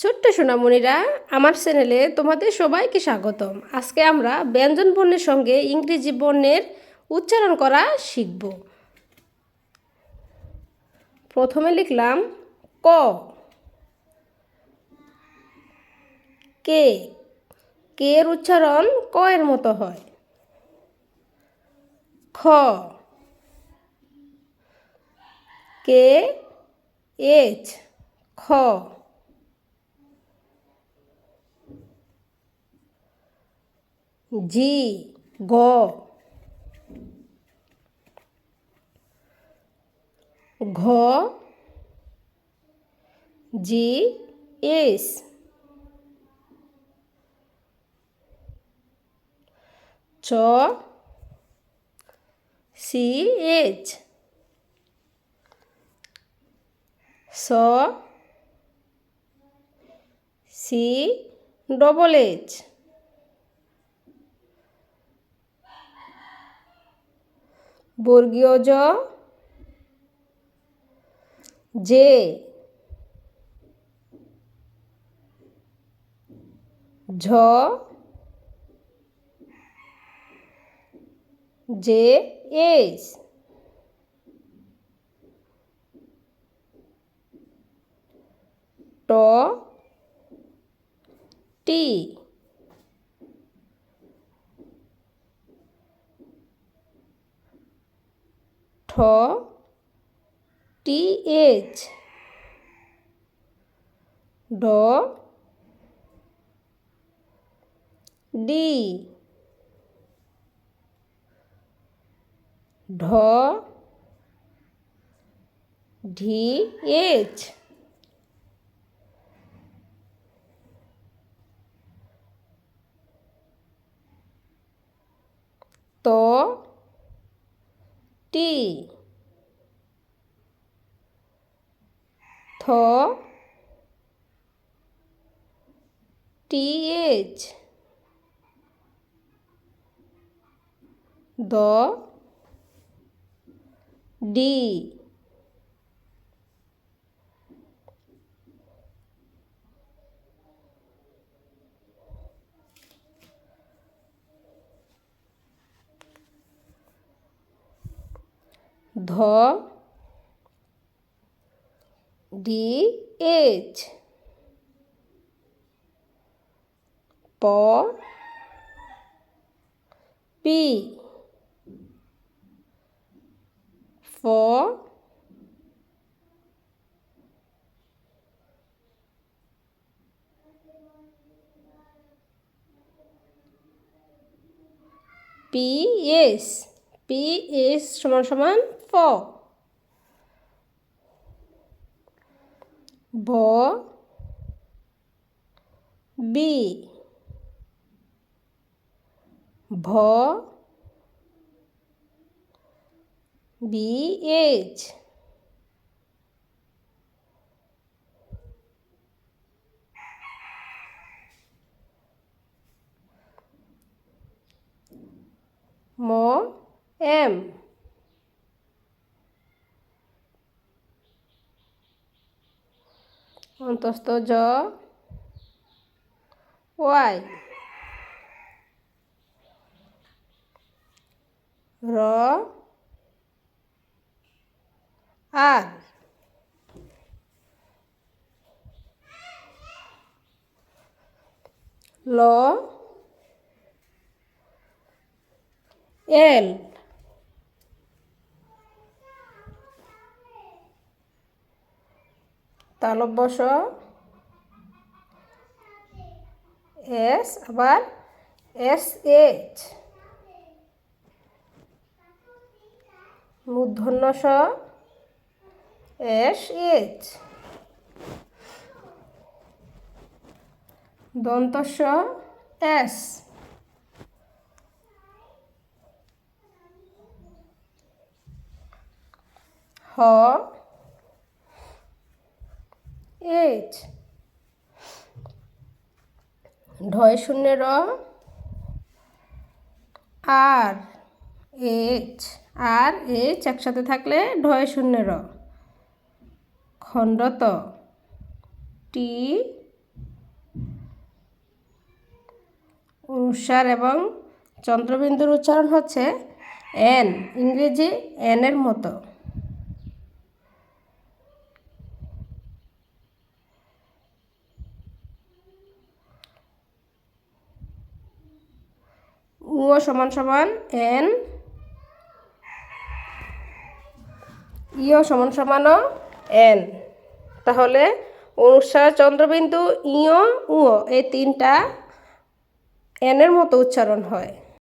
ছোট্ট সোনামণিরা, আমার চ্যানেলে তোমাদের সবাইকে স্বাগতম। আজকে আমরা ব্যঞ্জন বর্ণের সঙ্গে ইংরেজি বর্ণের উচ্চারণ করা শিখব। প্রথমে লিখলাম ক, কে। কে এর উচ্চারণ ক এর মতো হয়। খ, কে এইচ, খ। জি, গ। ঘ, জি এস। চ, সি এইচ। স, সি ডবল এইচ। বর্গীয় জ, জে। ঝ, জে এইচ। ট, টি। ঠ, টি এইচ। ড, ডি। ঢ, ঢি এইচ। ত, টি। থ, টি এইচ। দ, ডি। ধ, ডি এইচ। প, পি। ফ, পি এস। পি এস সমান সমান ফ। ব, বি। ভ, বি এইচ। ম, এম। অন্তস্থ জ, ওয়াই। র, আর। ল, এল। তালব্য শ, এস, আবার এস এইচ। মূর্ধন্য ষ, এস এইচ। দন্ত স, এস। হ, এইচ। ঢয় শূন্য র, আর এইচ। আর এইচ একসাথে থাকলে ঢয় শূন্য র। খণ্ডত, টি অনুস্বার এবং চন্দ্রবিন্দুর উচ্চারণ হচ্ছে এন, ইংরেজি এনের মতো। উ সমান সমান এন, ইও সমান সমানও এন। তাহলে অনুস্বার, চন্দ্রবিন্দু, ইও, উ এই তিনটা এনের মতো উচ্চারণ হয়।